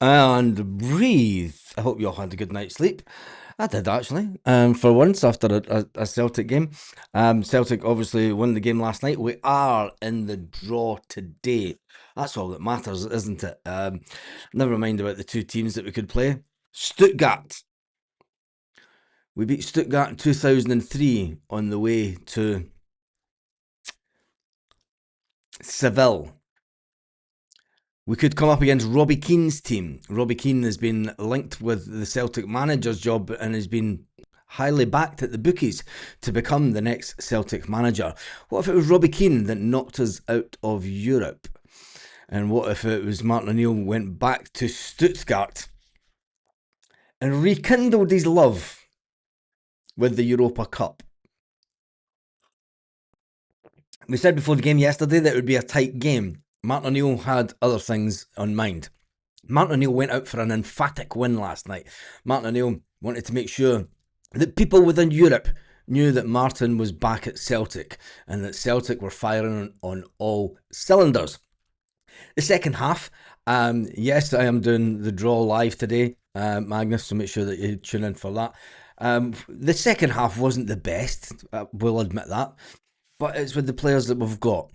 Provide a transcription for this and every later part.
and breathe. I hope you all had a good night's sleep. I did actually. For once, after a Celtic game. Celtic obviously won the game last night. We are in the draw today. That's all that matters, isn't it? Never mind about the two teams that we could play. Stuttgart. We beat Stuttgart in 2003 on the way to Seville. We could come up against Robbie Keane's team. Robbie Keane has been linked with the Celtic manager's job and has been highly backed at the bookies to become the next Celtic manager. What if it was Robbie Keane that knocked us out of Europe? And what if it was Martin O'Neill went back to Stuttgart and rekindled his love with the Europa Cup? We said before the game yesterday that it would be a tight game. Martin O'Neill had other things on mind. Martin O'Neill went out for an emphatic win last night. Martin O'Neill wanted to make sure that people within Europe knew that Martin was back at Celtic and that Celtic were firing on all cylinders. The second half, yes, I am doing the draw live today, Magnus, so make sure that you tune in for that. The second half wasn't the best, we'll admit that, but it's with the players that we've got.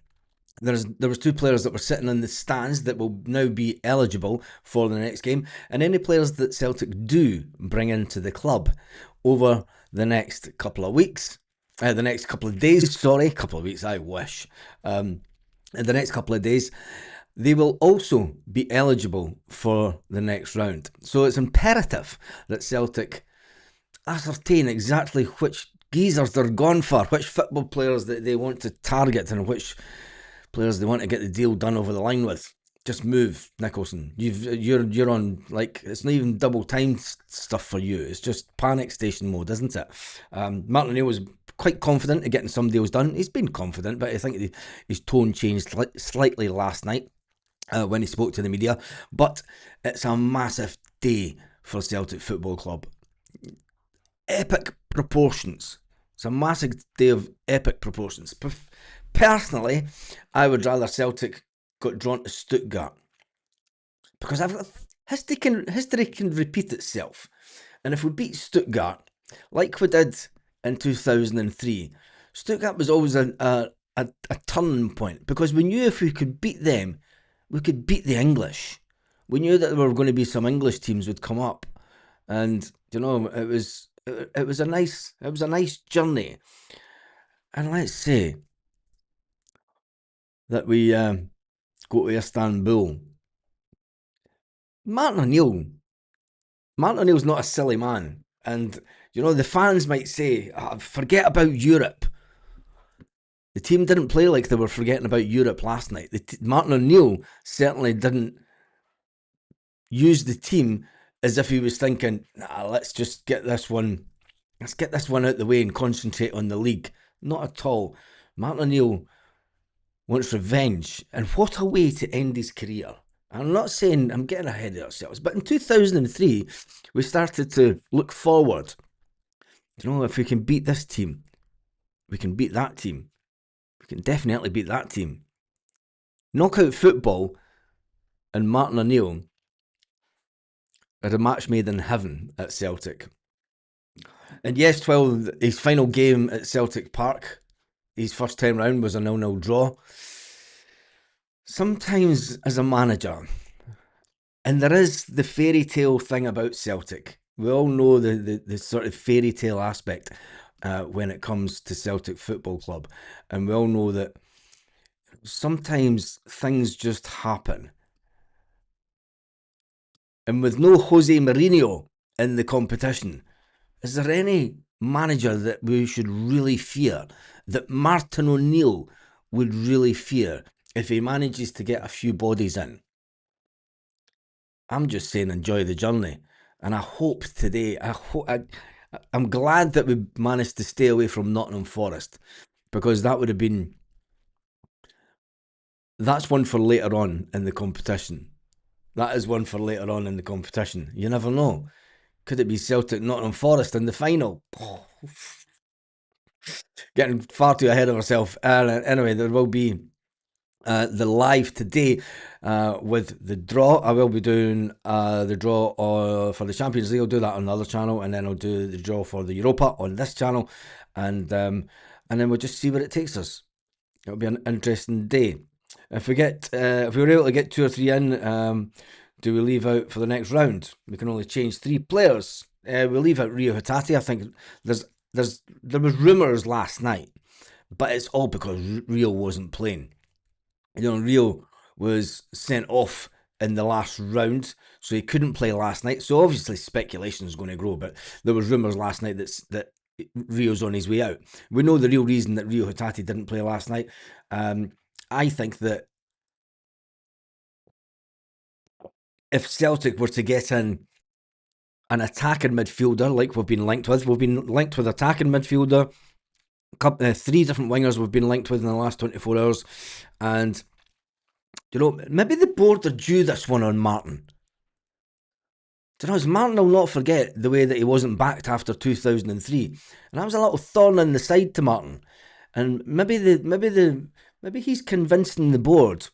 There was two players that were sitting in the stands that will now be eligible for the next game, and any players that Celtic do bring into the club over the next couple of weeks, the next couple of days, couple of weeks, I wish, in the next couple of days, they will also be eligible for the next round. So it's imperative that Celtic ascertain exactly which geezers they're gone for, which football players that they want to target, and which players they want to get the deal done over the line with. Just move, Nicholson. You're on, like, it's not even double time stuff for you. It's just panic station mode, isn't it? Martin O'Neill was quite confident in getting some deals done. He's been confident, but I think his tone changed slightly last night when he spoke to the media. But it's a massive day for Celtic Football Club. Epic proportions. It's a massive day of epic proportions. Personally, I would rather Celtic got drawn to Stuttgart, because history can repeat itself, and if we beat Stuttgart like we did in 2003, Stuttgart was always a turning point, because we knew if we could beat them, we could beat the English. We knew that there were going to be some English teams would come up, and you know it was a nice journey. And let's say that we go to Istanbul. Martin O'Neill's not a silly man, and you know the fans might say, "Forget about Europe." The team didn't play like they were forgetting about Europe last night. Martin O'Neill certainly didn't use the team as if he was thinking, let's just get this one out the way and concentrate on the league. Not at all. Martin O'Neill wants revenge, and what a way to end his career. I'm not saying I'm getting ahead of ourselves, but in 2003, we started to look forward. You know, if we can beat this team, we can beat that team. We can definitely beat that team. Knockout football and Martin O'Neill had a match made in heaven at Celtic. And yes, 12, his final game at Celtic Park, his first time round, was a 0-0 draw. Sometimes as a manager, and there is the fairy tale thing about Celtic. We all know the sort of fairy tale aspect when it comes to Celtic Football Club. And we all know that sometimes things just happen. And with no Jose Mourinho in the competition, is there any manager that we should really fear, that Martin O'Neill would really fear if he manages to get a few bodies in? I'm just saying, enjoy the journey. And I hope today, I'm glad that we managed to stay away from Nottingham Forest, because that would have been, that's one for later on in the competition. That is one for later on in the competition. You never know. Could it be Celtic Nottingham Forest in the final? Getting far too ahead of ourselves. Anyway, there will be the live today with the draw. I will be doing the draw for the Champions League. I'll do that on the other channel, and then I'll do the draw for the Europa on this channel, and then we'll just see where it takes us. It'll be an interesting day. If we were able to get 2 or 3 in, do we leave out for the next round? We can only change 3 players. We'll leave out Rio Hatate. I think there was rumours last night, but it's all because Rio wasn't playing. Rio was sent off in the last round, so he couldn't play last night. So obviously speculation is going to grow, but there was rumours last night that Rio's on his way out. We know the real reason that Rio Hatate didn't play last night. I think that if Celtic were to get in an attacking midfielder like we've been linked with attacking midfielder, 3 different wingers we've been linked with in the last 24 hours, and maybe the board are due this one on Martin. Martin will not forget the way that he wasn't backed after 2003, and that was a little thorn in the side to Martin. And maybe he's convincing the board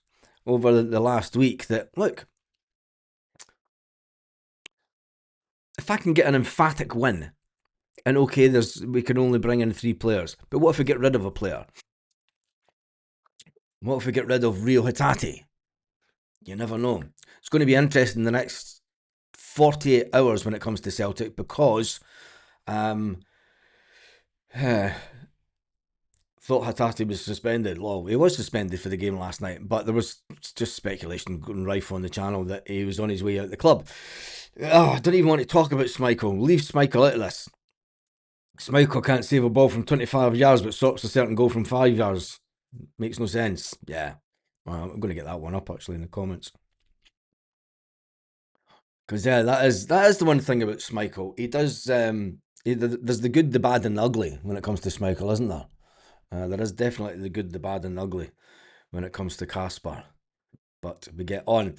over the last week that, look, if I can get an emphatic win, and okay, we can only bring in 3 players, but what if we get rid of a player? What if we get rid of Rio Hatate? You never know. It's going to be interesting the next 48 hours when it comes to Celtic, because thought Hatate was suspended. Well, he was suspended for the game last night, but there was just speculation going rife on the channel that he was on his way out of the club. I don't even want to talk about Schmeichel. Leave Schmeichel out of this. Schmeichel can't save a ball from 25 yards, but stops a certain goal from 5 yards. Makes no sense. Yeah. Well, I'm going to get that one up actually in the comments. Because that is the one thing about Schmeichel. He does. There's the good, the bad, and the ugly when it comes to Schmeichel, isn't there? There is definitely the good, the bad, and the ugly when it comes to Casper. But we get on.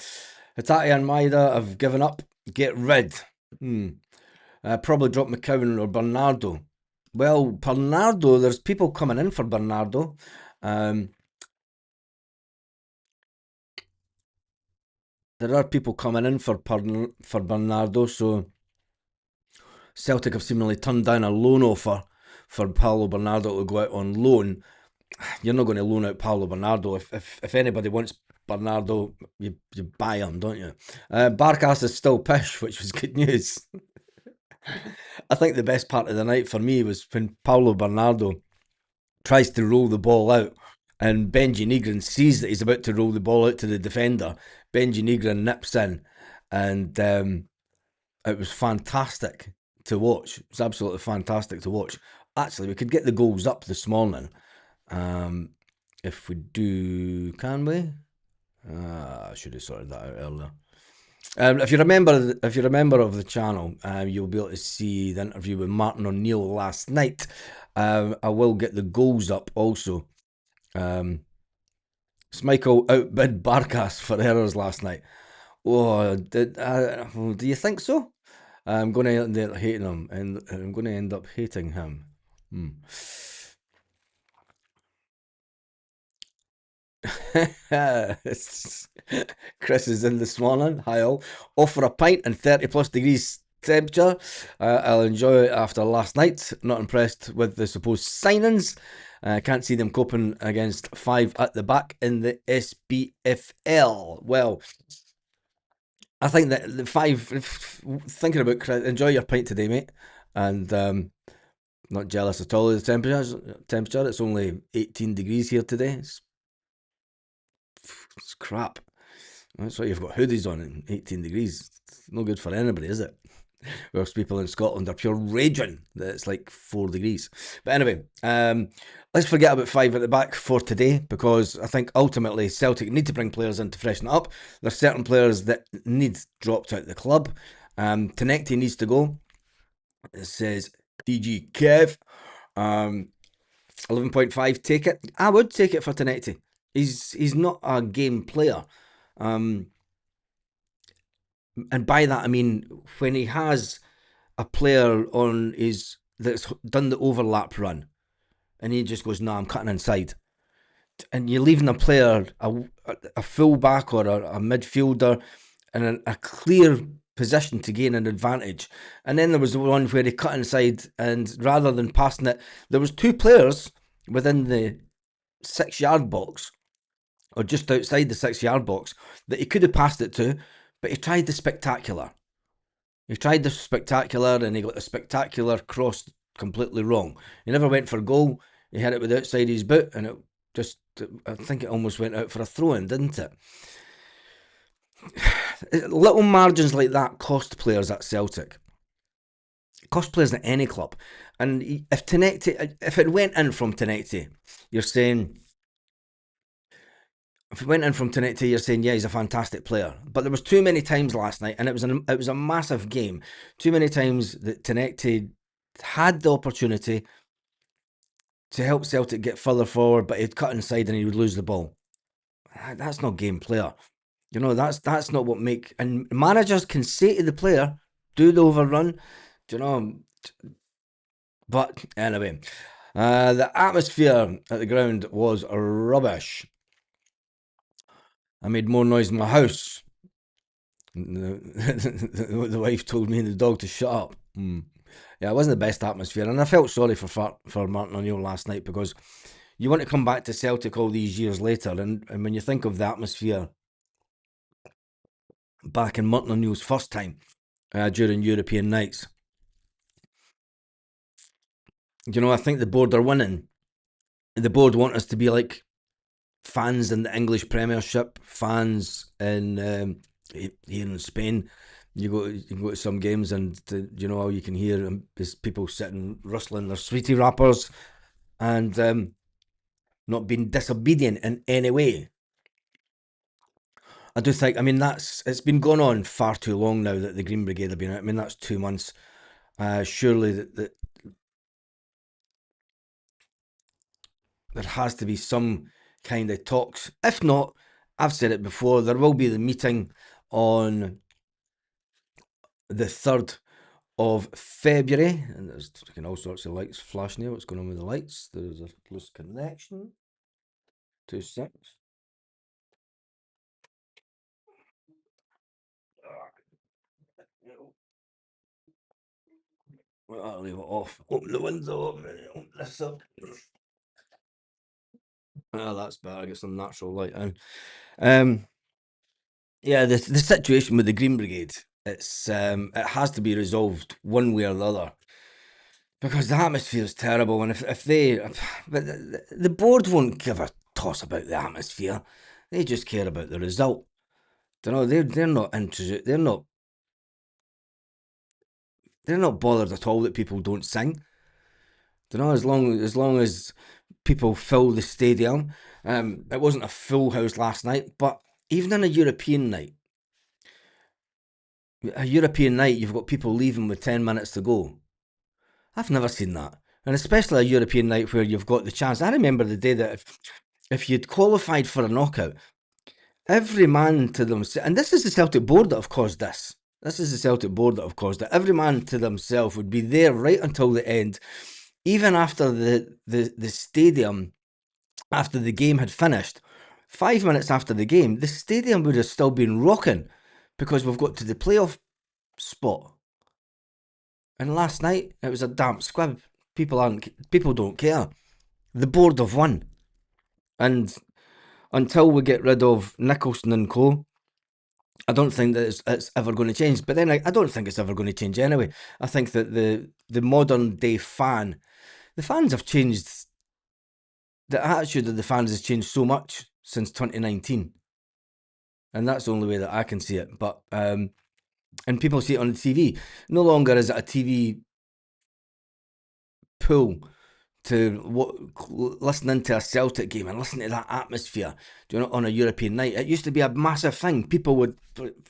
Hatate and Maida have given up. Get rid. Probably drop McCowan or Bernardo. Well, Bernardo, there's people coming in for Bernardo. There are people coming in for Bernardo, so Celtic have seemingly turned down a loan offer for Paulo Bernardo to go out on loan. You're not going to loan out Paulo Bernardo. If anybody wants Bernardo, you buy him, don't you? Barkas is still pish, which was good news. I think the best part of the night for me was when Paulo Bernardo tries to roll the ball out, and Benji Negrin sees that he's about to roll the ball out to the defender. Benji Negrin nips in, and it was fantastic to watch. It was absolutely fantastic to watch. Actually, we could get the goals up this morning. If we do, can we? I should have sorted that out earlier. If you're a member of the channel, you'll be able to see the interview with Martin O'Neill last night. I will get the goals up also. Schmeichel outbid Barkas for errors last night. Oh, do you think so? I'm going to end up hating him, and I'm going to end up hating him. Chris is in this morning. Hi all. Off for a pint and 30 plus degrees temperature. I'll enjoy it after last night. Not impressed with the supposed signings. Can't see them coping against 5 at the back in the SPFL. Well, I think that the 5, thinking about Chris, enjoy your pint today, mate. And not jealous at all of the temperature. It's only 18 degrees here today. It's crap. That's why you've got hoodies on in 18 degrees. It's no good for anybody, is it? Whereas people in Scotland are pure raging that it's like 4 degrees. But anyway, let's forget about 5 at the back for today, because I think ultimately Celtic need to bring players in to freshen it up. There's certain players that need dropped out of the club. Tenecti needs to go. It says DG Kev. 11.5, take it. I would take it for Tenecti. He's not a game player. And by that I mean when he has a player on that's done the overlap run, and he just goes, "No, I'm cutting inside." and you're leaving a player, a full back or a midfielder, in a clear position to gain an advantage. And then there was the one where he cut inside, and rather than passing it, there was two players within the 6 yard box, or just outside the 6 yard box, that he could have passed it to, but he tried the spectacular. He tried the spectacular, and he got the spectacular cross completely wrong. He never went for goal. He hit it with the outside of his boot, and it just, I think it almost went out for a throw-in, didn't it? Little margins like that cost players at Celtic. Cost players at any club. And if it went in from Tenecti, you're saying, yeah, he's a fantastic player. But there was too many times last night, and it was a massive game. Too many times that Tenecti had the opportunity to help Celtic get further forward, but he'd cut inside and he would lose the ball. That's not game player. You know, that's not what make. And managers can say to the player, do the overrun. Do you know? But anyway, the atmosphere at the ground was rubbish. I made more noise in my house. The wife told me and the dog to shut up. Yeah, it wasn't the best atmosphere, and I felt sorry for Martin O'Neill last night, because you want to come back to Celtic all these years later, and when you think of the atmosphere back in Martin O'Neill's first time during European nights, you know, I think the board are winning. The board want us to be like fans in the English Premiership, fans in here in Spain. You can go to some games, and you know, you can hear there's people sitting rustling their sweetie wrappers and not being disobedient in any way. I do think, I mean, it's been going on far too long now that the Green Brigade have been out. I mean, that's 2 months. Surely that there has to be some kind of talks. If not, I've said it before, there will be the meeting on the 3rd of February, and there's all sorts of lights flashing here. What's going on with the lights? There's a loose connection. 2 seconds. Well, I'll leave it off. Open the window. Open this up. Oh, that's better. Get some natural light in. Yeah, the situation with the Green Brigade, it has to be resolved one way or the other, because the atmosphere is terrible, and if they, but the board won't give a toss about the atmosphere. They just care about the result. You know, they're not interested. They're not bothered at all that people don't sing. You know, as long as people fill the stadium. It wasn't a full house last night, but even on a European night, you've got people leaving with 10 minutes to go. I've never seen that. And especially a European night where you've got the chance. I remember the day that if you'd qualified for a knockout, every man to themselves, and this is the Celtic board that have caused this. This is the Celtic board that have caused it. Every man to themselves would be there right until the end, even after the stadium, after the game had finished. 5 minutes after the game, the stadium would have still been rocking, because we've got to the playoff spot. And last night it was a damp squib. People don't care. The board have won, and until we get rid of Nicholson and Co, I don't think that it's ever going to change. But then I don't think it's ever going to change anyway. I think that the modern day fan, the fans have changed. The attitude of the fans has changed so much since 2019, and that's the only way that I can see it. But and people see it on the TV. No longer is it a TV pull to listening to a Celtic game and listening to that atmosphere, on a European night. It used to be a massive thing. People would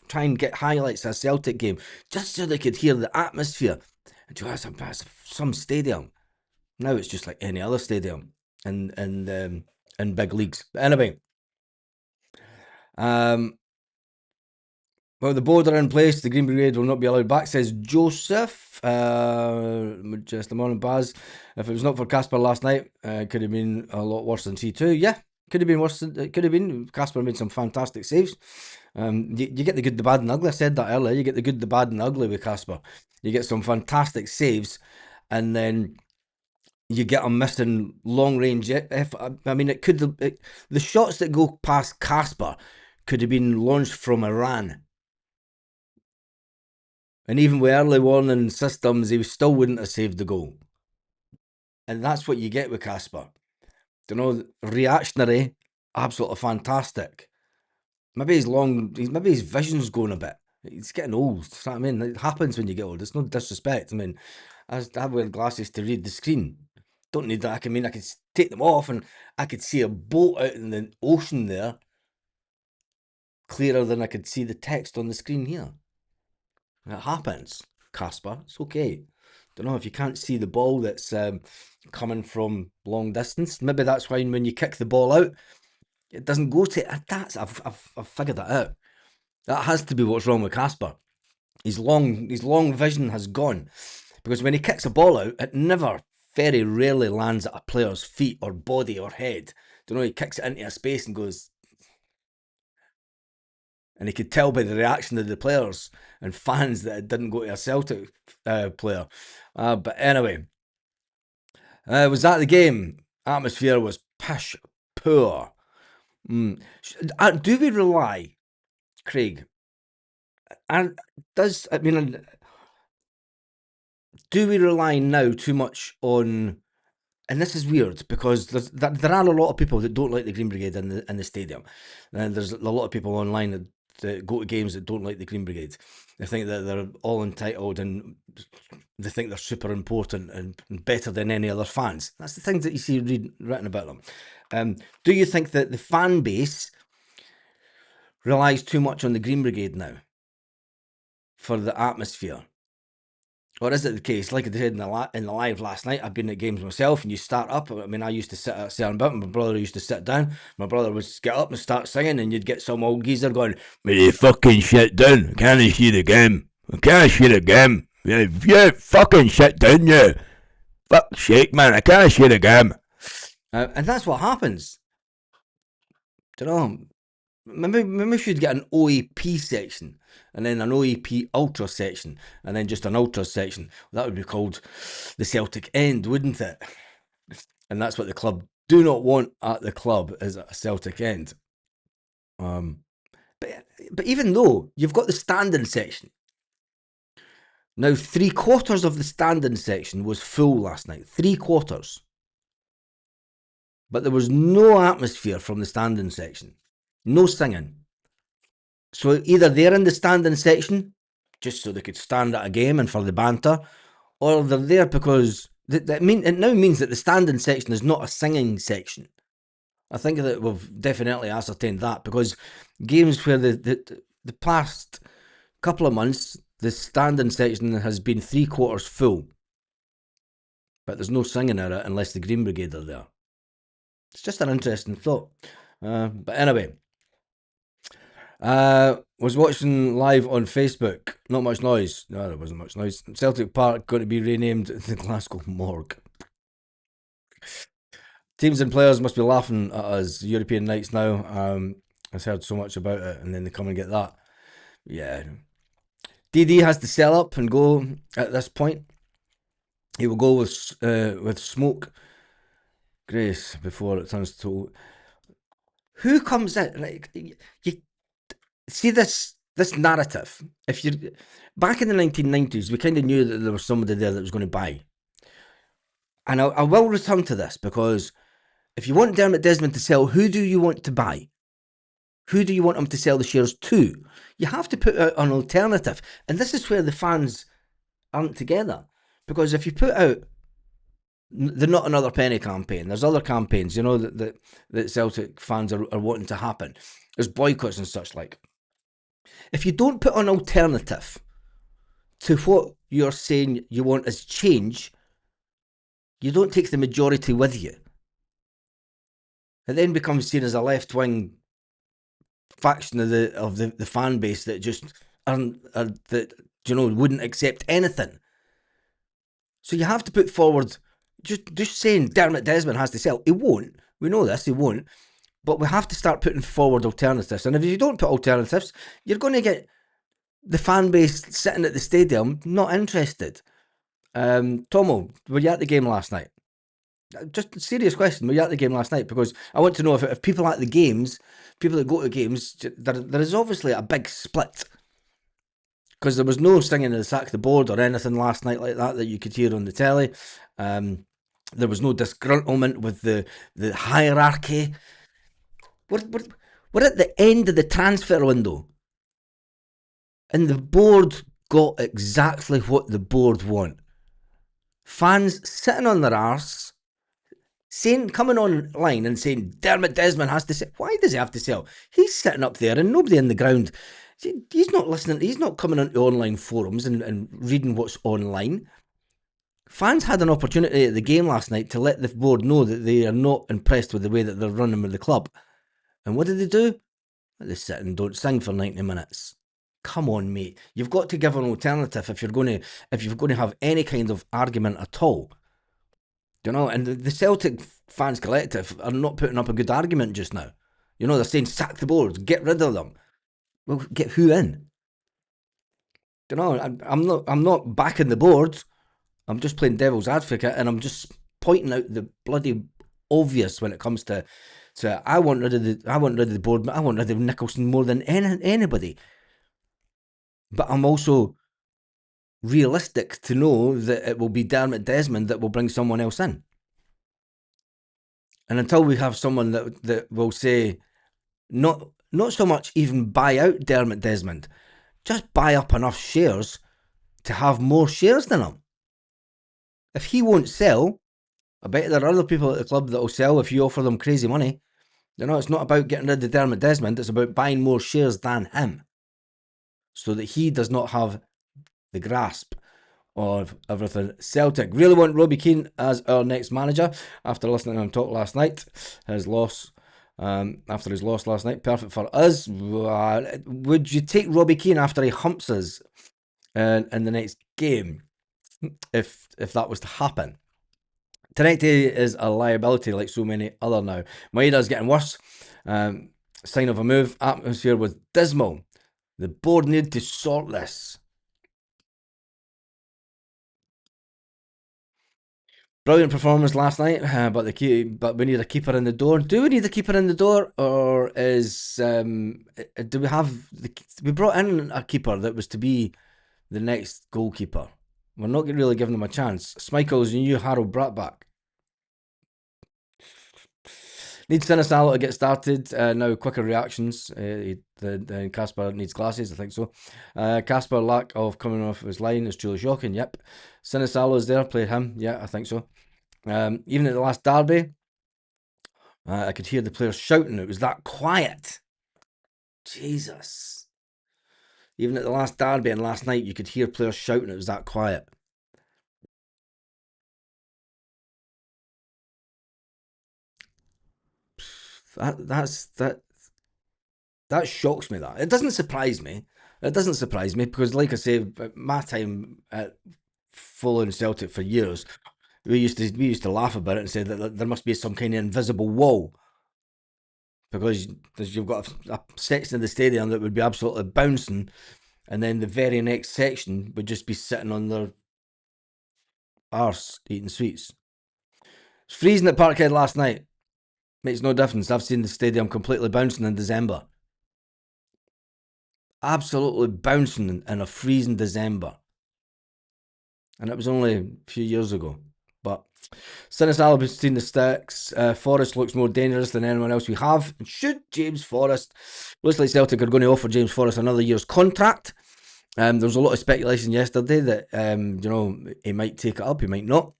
try and get highlights of a Celtic game just so they could hear the atmosphere. And some stadium. Now it's just like any other stadium in big leagues. But anyway, well, the board are in place. The Green Brigade will not be allowed back, says Joseph. Just a morning, Baz. If it was not for Casper last night, it could have been a lot worse than C2. Yeah, could have been worse. It could have been. Casper made some fantastic saves. You get the good, the bad, and the ugly. I said that earlier. You get the good, the bad, and the ugly with Casper. You get some fantastic saves, and then you get him missing long range. I mean, the shots that go past Casper could have been launched from Iran. And even with early warning systems, he still wouldn't have saved the goal. And that's what you get with Casper. You know, reactionary, absolutely fantastic. Maybe his vision's going a bit. He's getting old. You know what I mean? It happens when you get old. It's no disrespect. I mean, I wear glasses to read the screen. Don't need that. I could take them off and I could see a boat out in the ocean there clearer than I could see the text on the screen here. It happens, Casper. It's okay. Don't know if you can't see the ball that's coming from long distance. Maybe that's why when you kick the ball out, it doesn't go to. I've figured that out. That has to be what's wrong with Casper. His long vision has gone, because when he kicks a ball out, it never, very rarely lands at a player's feet or body or head. Don't know. He kicks it into a space and goes. And he could tell by the reaction of the players and fans that it didn't go to a Celtic player. But anyway, was that the game? Atmosphere was pish poor. Do we rely, Craig? And do we rely now too much on? And this is weird because there are a lot of people that don't like the Green Brigade in the stadium, and there's a lot of people online that go to games that don't like the Green Brigade. They think that they're all entitled and they think they're super important and better than any other fans. That's the things that you see written about them. Do you think that the fan base relies too much on the Green Brigade now for the atmosphere? Or is it the case, like I said in the live last night, I've been at games myself, and you start up. I mean, I used to sit at a certain bit, my brother used to sit down. My brother would get up and start singing, and you'd get some old geezer going, "Will you fucking sit down? I can't see the game. I can't see the game. Yeah, fucking sit down, you. Fuck's sake, man, I can't see the game." And that's what happens. Do you know? Maybe we should get an OEP section, and then an OEP Ultra section, and then just an Ultra section. That would be called the Celtic End, wouldn't it? And that's what the club do not want at the club, is a Celtic End. But even though you've got the standing section, now 3/4 of the standing section was full last night. 3/4. But there was no atmosphere from the standing section. No singing. So either they're in the standing section just so they could stand at a game and for the banter, or they're there because it now means that the standing section is not a singing section. I think that we've definitely ascertained that, because games where the past couple of months the standing section has been 3/4 full, but there's no singing in it unless the Green Brigade are there. It's just an interesting thought. But anyway, was watching live on Facebook. Not much noise. No, there wasn't much noise. Celtic Park going to be renamed the Glasgow Morgue. Teams and players must be laughing at us. European nights now. I've heard so much about it, and then they come and get that. Yeah. DD has to sell up and go at this point. He will go with Smoke Grace before it turns to. Who comes in? Like, you see this narrative. If you back in the 1990s, we kind of knew that there was somebody there that was going to buy. And I will return to this, because if you want Dermot Desmond to sell, who do you want to buy? Who do you want him to sell the shares to? You have to put out an alternative. And this is where the fans aren't together. Because if you put out the Not Another Penny campaign, there's other campaigns, that Celtic fans are wanting to happen. There's boycotts and such like. If you don't put an alternative to what you're saying you want as change, you don't take the majority with you. It then becomes seen as a left-wing faction of the fan base that just wouldn't accept anything. So you have to put forward just saying Dermot Desmond has to sell. He won't. We know this. He won't. But we have to start putting forward alternatives. And if you don't put alternatives, you're going to get the fan base sitting at the stadium not interested. Tomo, were you at the game last night? Just a serious question. Were you at the game last night? Because I want to know if people at the games, people that go to games, there is obviously a big split. Because there was no singing of the sack the board or anything last night like that you could hear on the telly. There was no disgruntlement with the hierarchy. We're at the end of the transfer window. And the board got exactly what the board want. Fans sitting on their arse, coming online and saying Dermot Desmond has to sell. Why does he have to sell? He's sitting up there and nobody in the ground. He's not listening. He's not coming onto online forums and reading what's online. Fans had an opportunity at the game last night to let the board know that they are not impressed with the way that they're running with the club. And what did they do? They sit and don't sing for 90 minutes. Come on, mate. You've got to give an alternative if you're going to have any kind of argument at all. You know, and the Celtic fans collective are not putting up a good argument just now. You know, they're saying sack the boards, get rid of them. Well, get who in? You know, I'm not backing the boards. I'm just playing devil's advocate, and I'm just pointing out the bloody obvious when it comes to I want rid of the board, but I want rid of Nicholson more than anybody. But I'm also realistic to know that it will be Dermot Desmond that will bring someone else in. And until we have someone that will say, not so much even buy out Dermot Desmond, just buy up enough shares to have more shares than him. If he won't sell, I bet there are other people at the club that will sell if you offer them crazy money. You know, it's not about getting rid of Dermot Desmond, it's about buying more shares than him, so that he does not have the grasp of everything. Celtic really want Robbie Keane as our next manager after listening to him talk last night. His loss, after his loss last night, perfect for us. Would you take Robbie Keane after he humps us in the next game, if that was to happen? Tenecte is a liability like so many other now. Maeda's getting worse. Sign of a move. Atmosphere was dismal. The board need to sort this. Brilliant performance last night, but we need a keeper in the door. Do we need a keeper in the door, or do we have we brought in a keeper that was to be the next goalkeeper? We're not really giving them a chance. Schmeichel's new Harold Bratback. Needs Sinisalo to get started. Now quicker reactions. Casper needs glasses, I think so. Casper lack of coming off his line is truly shocking. Yep. Sinisalo is there. Played him. Yeah, I think so. Even at the last derby, I could hear the players shouting. It was that quiet. Jesus. Even at the last derby and last night, you could hear players shouting. It was that quiet. That shocks me. That it doesn't surprise me. It doesn't surprise me because, like I say, my time at following Celtic for years, we used to laugh about it and say that there must be some kind of invisible wall, because you've got a section of the stadium that would be absolutely bouncing, and then the very next section would just be sitting on their arse eating sweets. It's freezing at Parkhead last night. Makes no difference. I've seen the stadium completely bouncing in December. Absolutely bouncing in a freezing December. And it was only a few years ago. But Sinisalo has seen the sticks. Forrest looks more dangerous than anyone else we have. And should James Forrest, looks like Celtic are going to offer James Forrest another year's contract. There was a lot of speculation yesterday that he might take it up, he might not.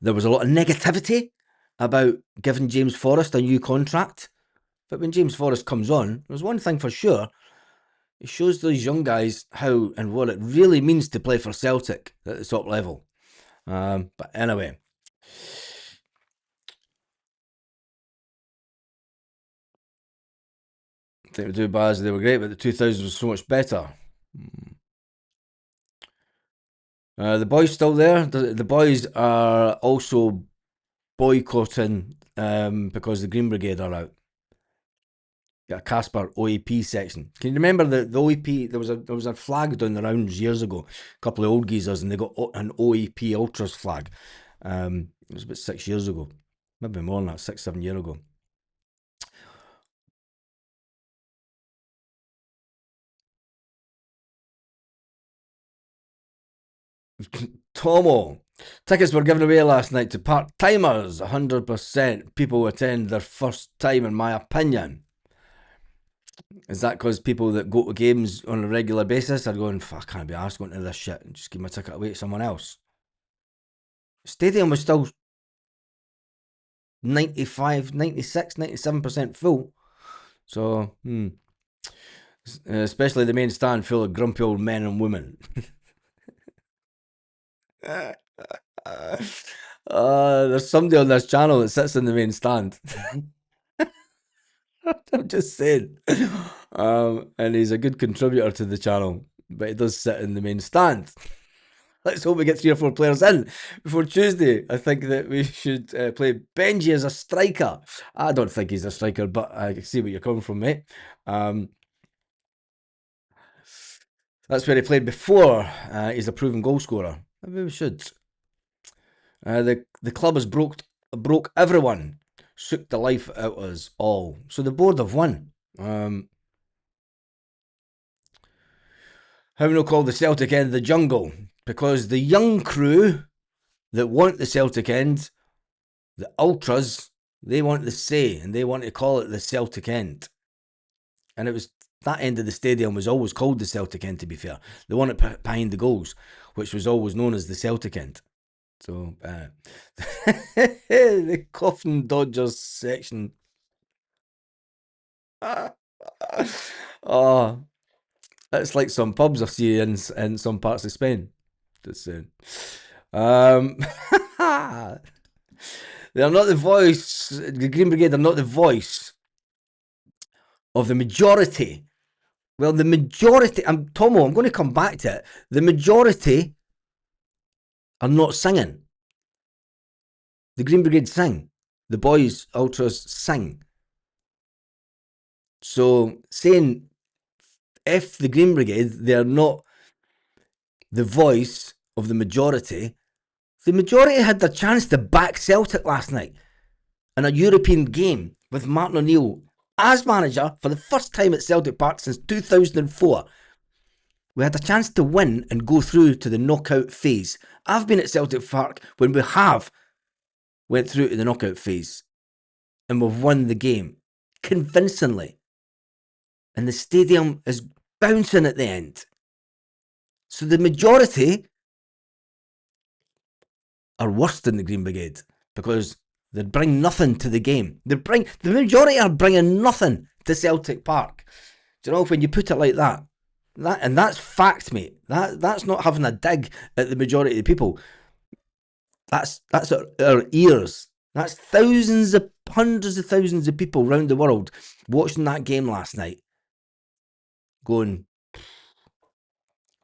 There was a lot of negativity about giving James Forrest a new contract. But when James Forrest comes on, there's one thing for sure. It shows those young guys how and what it really means to play for Celtic at the top level. But anyway. I think the Dubas, they were great, but the 2000s was so much better. The boys still there. The boys are also boycotting because the Green Brigade are out. got a Casper OEP section. Can you remember the OEP? There was a flag down the rounds years ago. A couple of old geezers, and they got an OEP Ultras flag. It was about 6 years ago, maybe more than that, 6, 7 years ago. Tomo. Tickets were given away last night to part-timers. 100% people attend their first time, in my opinion. Is that because people that go to games on a regular basis are going, I can't be arsed going to this shit, and just give my ticket away to someone else? Stadium was still 95, 96, 97% full. So, especially the main stand full of grumpy old men and women. There's somebody on this channel that sits in the main stand. I'm just saying. And he's a good contributor to the channel, but he does sit in the main stand. Let's hope we get 3 or 4 players in before Tuesday. I think that we should play Benji as a striker. I don't think he's a striker, but I see where you're coming from, mate. That's where he played before. He's a proven goal scorer. Maybe we should. The club has broke everyone. Shook the life out of us all. So the board have won. How no call the Celtic end the jungle? Because the young crew that want the Celtic end, the Ultras, they want the say, and they want to call it the Celtic end. And it was that end of the stadium was always called the Celtic end, to be fair. The one behind the goals, which was always known as the Celtic end. So, the Coffin Dodgers section. Oh, it's like some pubs I see in some parts of Spain. Just saying. They're not the voice. The Green Brigade are not the voice of the majority. Well, the majority. Tomo, I'm going to come back to it. The majority are not singing. The Green Brigade sing. The boys, Ultras, sing. So saying if the Green Brigade, they're not the voice of the majority had the chance to back Celtic last night in a European game with Martin O'Neill as manager for the first time at Celtic Park since 2004. We had a chance to win and go through to the knockout phase. I've been at Celtic Park when we have went through to the knockout phase and we've won the game convincingly. And the stadium is bouncing at the end. So the majority are worse than the Green Brigade because they bring nothing to the game. The majority are bringing nothing to Celtic Park. Do you know, when you put it like that, and that's fact, mate. That's not having a dig at the majority of the people. That's our ears. That's hundreds of thousands of people around the world watching that game last night, going,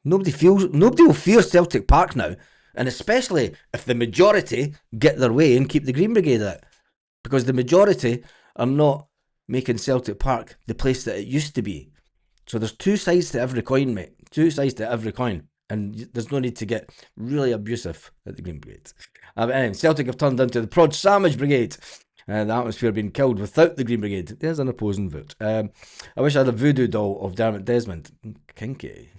nobody will fear Celtic Park now. And especially if the majority get their way and keep the Green Brigade out. Because the majority are not making Celtic Park the place that it used to be. So there's 2 sides to every coin, mate. 2 sides to every coin. And there's no need to get really abusive at the Green Brigade. But anyway, Celtic have turned into the Prod Sandwich Brigade. The atmosphere being killed without the Green Brigade. There's an opposing vote. I wish I had a voodoo doll of Dermot Desmond. Kinky.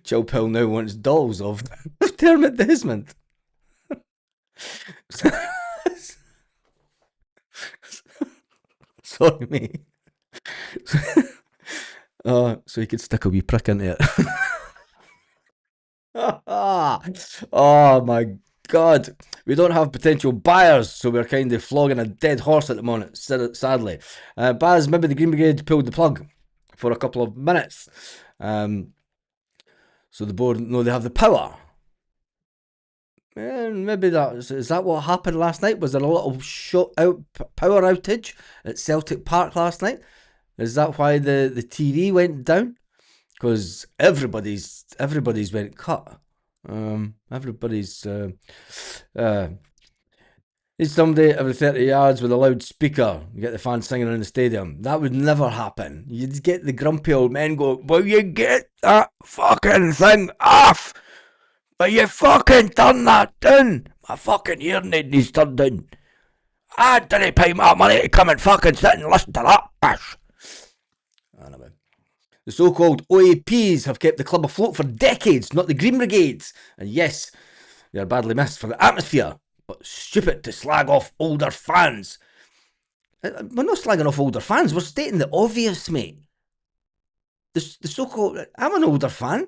Chill Pill now wants dolls of Dermot Desmond. Sorry, mate. So he could stick a wee prick into it. Oh my god. We don't have potential buyers, so we're kind of flogging a dead horse at the moment, sadly. Baz, maybe the Green Brigade pulled the plug for a couple of minutes. So the board know they have the power. And maybe is that what happened last night? Was there a little power outage at Celtic Park last night? Is that why the TV went down? Because everybody's went cut. Everybody's Is somebody every 30 yards with a loudspeaker. You get the fans singing in the stadium. That would never happen. You'd get the grumpy old men go, will you get that fucking thing off? Will you fucking turn that down? My fucking hearing needs turned down. I didn't pay my money to come and fucking sit and listen to that bish. Anyway. The so-called OAPs have kept the club afloat for decades, not the Green Brigades. And yes, they are badly missed for the atmosphere, but stupid to slag off older fans. We're not slagging off older fans, we're stating the obvious, mate. The so-called... I'm an older fan,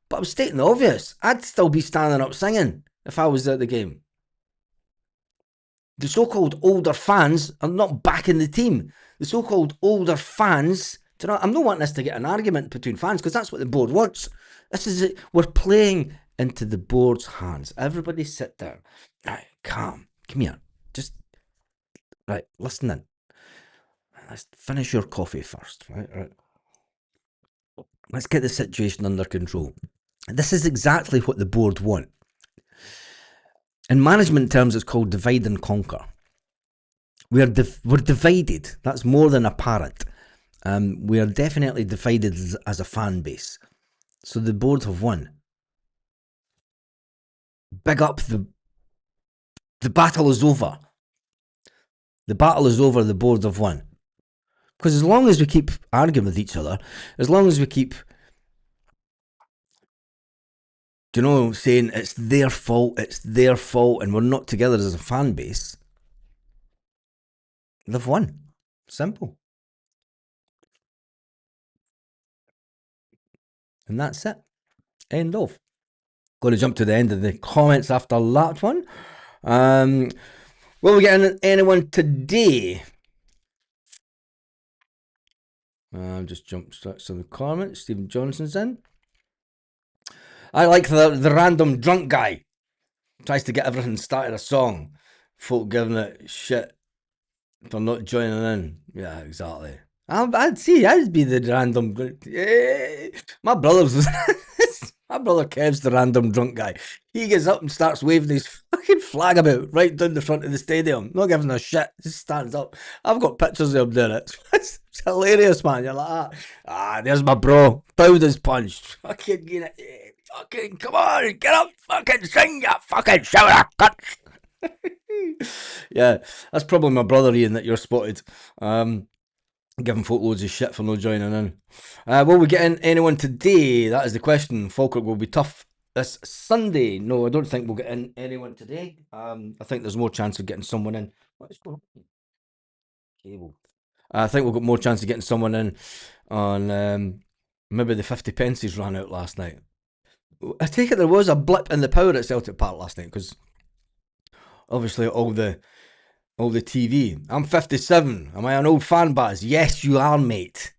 but I'm stating the obvious. I'd still be standing up singing if I was at the game. The so-called older fans are not backing the team. The so-called older fans... Do you know, I'm not wanting this to get an argument between fans, because that's what the board wants. This is it. We're playing into the board's hands. Everybody sit down. Right, calm. Come here. Just, right, listen in. Let's finish your coffee first. Right. Let's get the situation under control. This is exactly what the board want. In management terms, it's called divide and conquer. We're divided. That's more than apparent. We are definitely divided as a fan base. So the board have won. Big up, the battle is over. The battle is over, the board have won. Because as long as we keep arguing with each other, as long as we keep, saying it's their fault, and we're not together as a fan base, they've won. Simple. And that's it. End of. Going to jump to the end of the comments after that one. Will we get anyone today? Just jump straight to the comments. Stephen Johnson's in. I like the random drunk guy. Tries to get everything started a song. Folk giving it shit for not joining in. Yeah, exactly. I'd be the random. My brother's. My brother Kev's the random drunk guy. He gets up and starts waving his fucking flag about right down the front of the stadium. Not giving a shit. Just stands up. I've got pictures of him doing it. It's hilarious, man. You're like, there's my bro. Bowed his punch. Fucking, fucking, come on, get up, fucking sing, you fucking shower cunts. Yeah, that's probably my brother Ian that you're spotted. Giving folk loads of shit for not joining in. Will we get in anyone today? That is the question. Falkirk will be tough this Sunday. No, I don't think we'll get in anyone today. I think there's more chance of getting someone in. What is going on? Cable. I think we've got more chance of getting someone in on maybe the 50 pences ran out last night. I take it there was a blip in the power at Celtic Park last night, because obviously all the TV. I'm 57. Am I an old fan, Baz? Yes, you are, mate.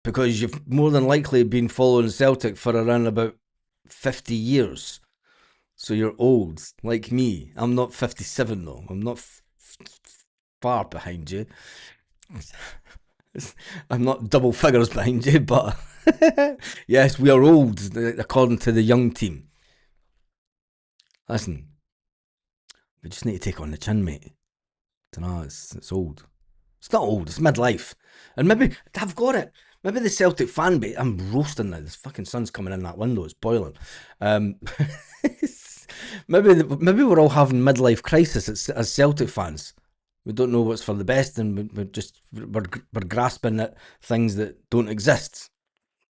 Because you've more than likely been following Celtic for around about 50 years. So you're old, like me. I'm not 57 though. I'm not far behind you. I'm not double figures behind you, but yes, we are old, according to the young team. Listen, we just need to take on the chin, mate. I don't know, it's old. It's not old, it's midlife. And maybe, I've got it. Maybe the Celtic fan base, I'm roasting now, this fucking sun's coming in that window, it's boiling. Maybe we're all having midlife crisis as Celtic fans. We don't know what's for the best, and we're grasping at things that don't exist,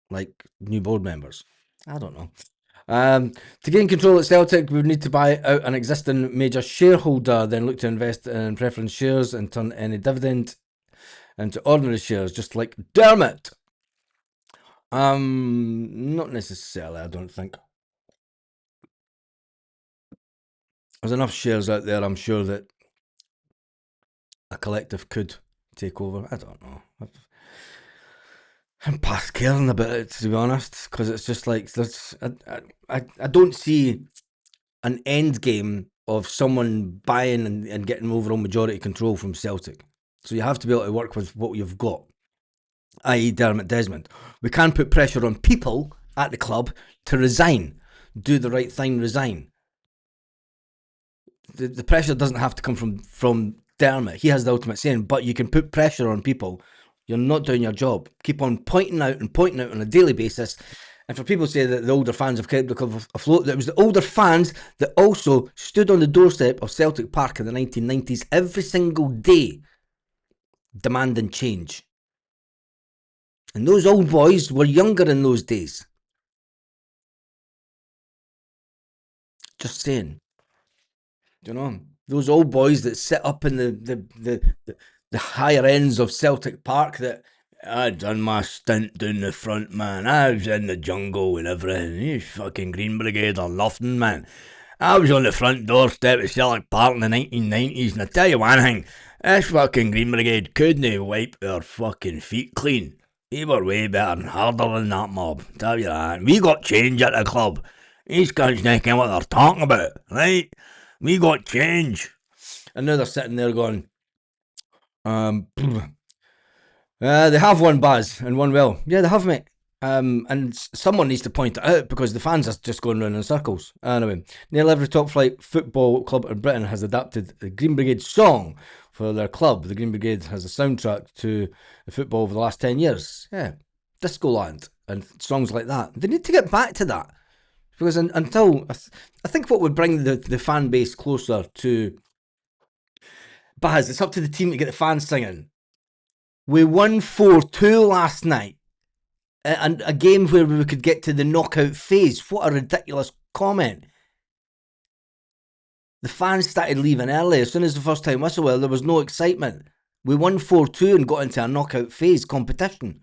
like new board members. I don't know. To gain control at Celtic, we would need to buy out an existing major shareholder, then look to invest in preference shares and turn any dividend into ordinary shares, just like Dermot. Not necessarily, I don't think. There's enough shares out there, I'm sure, that a collective could take over. I don't know. I'm past caring about it, to be honest, because it's just like I don't see an end game of someone buying and getting overall majority control from Celtic. So you have to be able to work with what you've got, i.e. Dermot Desmond. We can put pressure on people at the club to resign, do the right thing, resign. the pressure doesn't have to come from Dermot. He has the ultimate saying, but you can put pressure on people. You're not doing your job. Keep on pointing out on a daily basis. And for people to say that the older fans have kept the club afloat, it was the older fans that also stood on the doorstep of Celtic Park in the 1990s every single day demanding change. And those old boys were younger in those days. Just saying. You know, those old boys that sit up in the higher ends of Celtic Park that I done my stint down the front, man. I was in the jungle and everything. You fucking Green Brigade or nothing, man. I was on the front doorstep of Celtic Park in the 1990s, and I tell you one thing, this fucking Green Brigade couldn't wipe their fucking feet clean. They were way better and harder than that mob, tell you that. We got change at the club. These guys don't know what they're talking about, right? We got change. And now they're sitting there going, they have one Baz and one Will. Yeah, they have, mate. And someone needs to point it out because the fans are just going round in circles. Anyway, nearly every top flight football club in Britain has adapted the Green Brigade song for their club. The Green Brigade has a soundtrack to the football over the last 10 years. Yeah, Discoland and songs like that. They need to get back to that. Because until, I think what would bring the fan base closer to Baz, it's up to the team to get the fans singing. We won 4-2 last night. And a game where we could get to the knockout phase. What a ridiculous comment. The fans started leaving early. As soon as the first time whistle, well, there was no excitement. We won 4-2 and got into a knockout phase competition.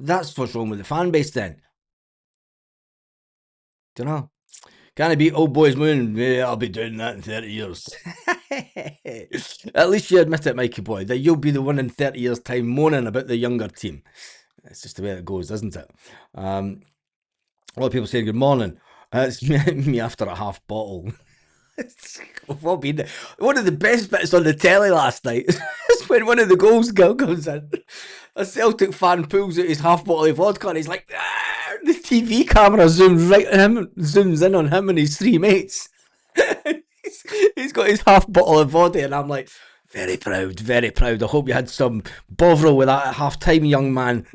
That's what's wrong with the fan base then. Don't know. Can I beat Old Boys Moon? Yeah, I'll be doing that in 30 years. At least you admit it, Mikey boy, that you'll be the one in 30 years' time moaning about the younger team. It's just the way it goes, isn't it? A lot of people saying good morning. It's me after a half bottle. One of the best bits on the telly last night is when one of the goals comes in. A Celtic fan pulls out his half bottle of vodka and he's like, ah! The TV camera zooms in on him and his three mates. he's got his half bottle of vodka and I'm like, very proud, very proud. I hope you had some Bovril with that at half time, young man.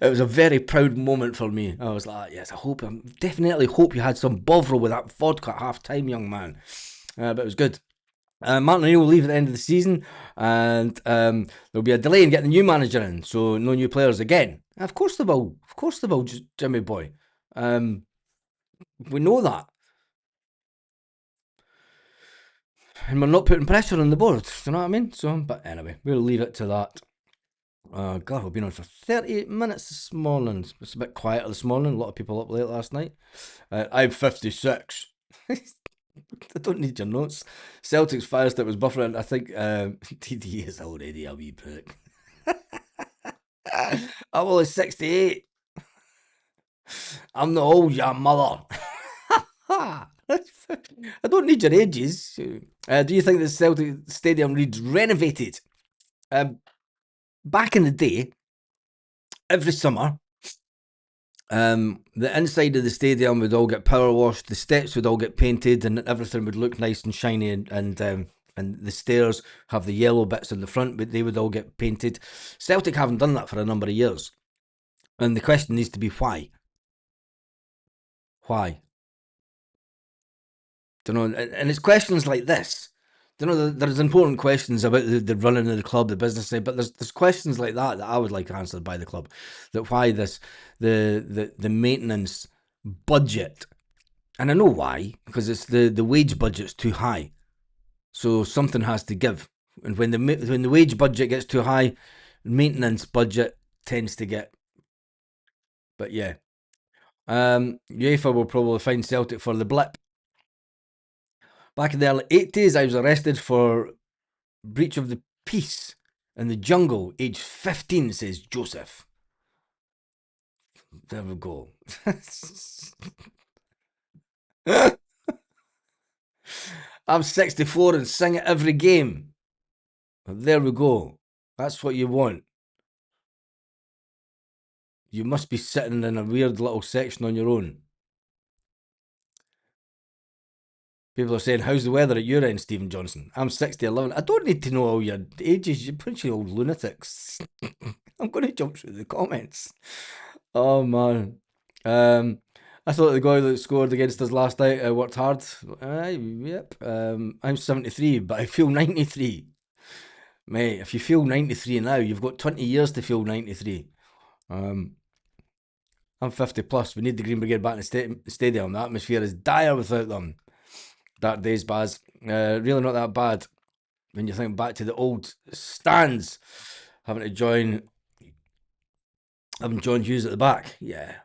It was a very proud moment for me. I was like, yes, I definitely hope you had some Bovril with that vodka at half time, young man. But it was good. Martin O'Neill will leave at the end of the season, and there'll be a delay in getting the new manager in, so no new players again. Of course they will. Of course they will, Jimmy boy. We know that. And we're not putting pressure on the board. Do you know what I mean? So, but anyway, we'll leave it to that. God, we've been on for 38 minutes this morning. It's a bit quieter this morning. A lot of people up late last night. I'm 56. I don't need your notes. Celtic's fire stick was buffering. I think TD is already a wee prick. I'm only 68. I'm not old, your mother. I don't need your ages. Do you think the Celtic Stadium needs renovated? Back in the day, every summer, the inside of the stadium would all get power washed, the steps would all get painted, and everything would look nice and shiny, and the stairs have the yellow bits in the front, but they would all get painted. Celtic haven't done that for a number of years, and the question needs to be why. Why? Don't know, and it's questions like this. There's important questions about the running of the club, the business side, but there's questions like that I would like answered by the club. That why the maintenance budget, and I know why, because it's the wage budget's too high, so something has to give, and when the wage budget gets too high, maintenance budget tends to get. But yeah, UEFA will probably fine Celtic for the blip. Back in the early 80s, I was arrested for breach of the peace in the jungle, age 15, says Joseph. There we go. I'm 64 and sing it every game. There we go. That's what you want. You must be sitting in a weird little section on your own. People are saying, how's the weather at your end, Stephen Johnson? I'm 6011. I don't need to know all your ages, you bunch of old lunatics. I'm going to jump through the comments. Oh, man. I thought the guy that scored against us last night worked hard. Yep. I'm 73, but I feel 93. Mate, if you feel 93 now, you've got 20 years to feel 93. I'm 50 plus. We need the Green Brigade back in the stadium. The atmosphere is dire without them. Dark days, Baz. Really not that bad when you think back to the old stands. Having John Hughes at the back. Yeah.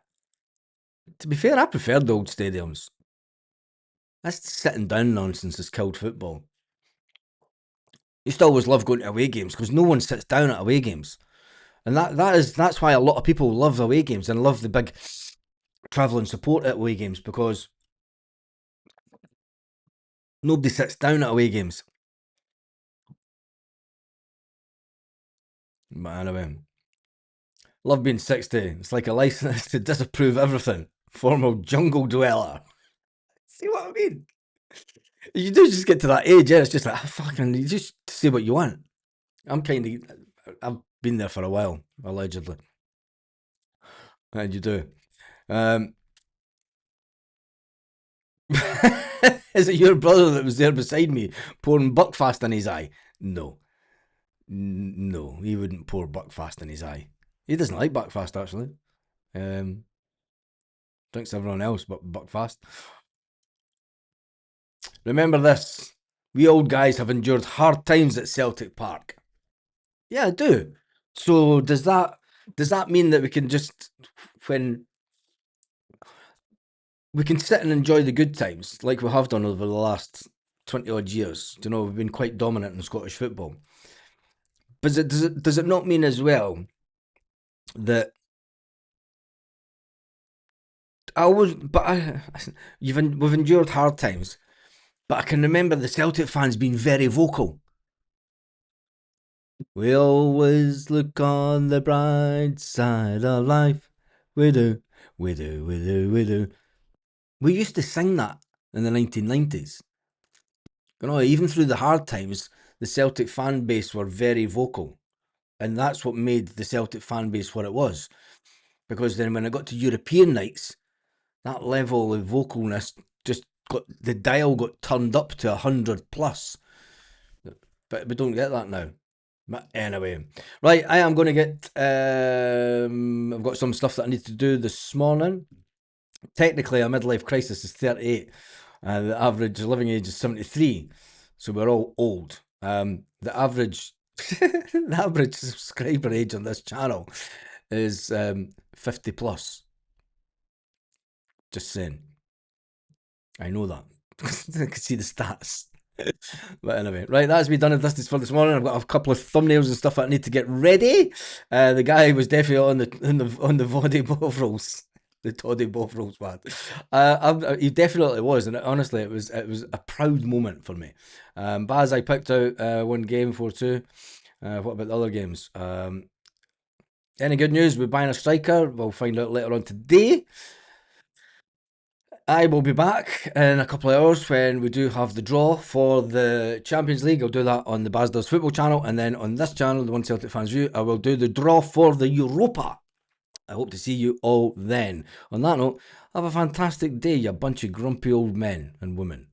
To be fair, I prefer the old stadiums. That's sitting down nonsense has killed football. Used to always love going to away games because no one sits down at away games. And that's why a lot of people love away games and love the big travelling support at away games, because nobody sits down at away games. But anyway, love being 60. It's like a license to disapprove everything. Former jungle dweller. See what I mean? You do just get to that age, yeah, it's just like, fucking, you just say what you want. I've been there for a while, allegedly. And you do. Is it your brother that was there beside me pouring Buckfast in his eye? No. No, he wouldn't pour Buckfast in his eye. He doesn't like Buckfast, actually. Drinks everyone else but Buckfast. Remember this. We old guys have endured hard times at Celtic Park. Yeah, I do. So does that mean that we can just, when we can sit and enjoy the good times like we have done over the last 20 odd years? You know, we've been quite dominant in Scottish football. But does it not mean as well that we've endured hard times, but I can remember the Celtic fans being very vocal. We always look on the bright side of life. We do, we do, we do, we do. We used to sing that in the 1990s. You know, even through the hard times, the Celtic fan base were very vocal. And that's what made the Celtic fan base what it was. Because then when I got to European nights, that level of vocalness just the dial got turned up to 100 plus. But we don't get that now. But anyway, right, I am going to get, I've got some stuff that I need to do this morning. Technically, a midlife crisis is 38. The average living age is 73. So we're all old. The average the average subscriber age on this channel is 50 plus. Just saying. I know that. I can see the stats. But anyway, right, that's me done and dusted for this morning. I've got a couple of thumbnails and stuff I need to get ready. The guy was definitely on the Toddy Bovrils. The Toddy Bovrils, man. He definitely was, and honestly, it was a proud moment for me. Baz, I picked out one game 4-2. What about the other games? Any good news? We're buying a striker. We'll find out later on today. I will be back in a couple of hours when we do have the draw for the Champions League. I'll do that on the Basdars Football channel, and then on this channel, the One Celtic Fans View, I will do the draw for the Europa. I hope to see you all then. On that note, have a fantastic day, you bunch of grumpy old men and women.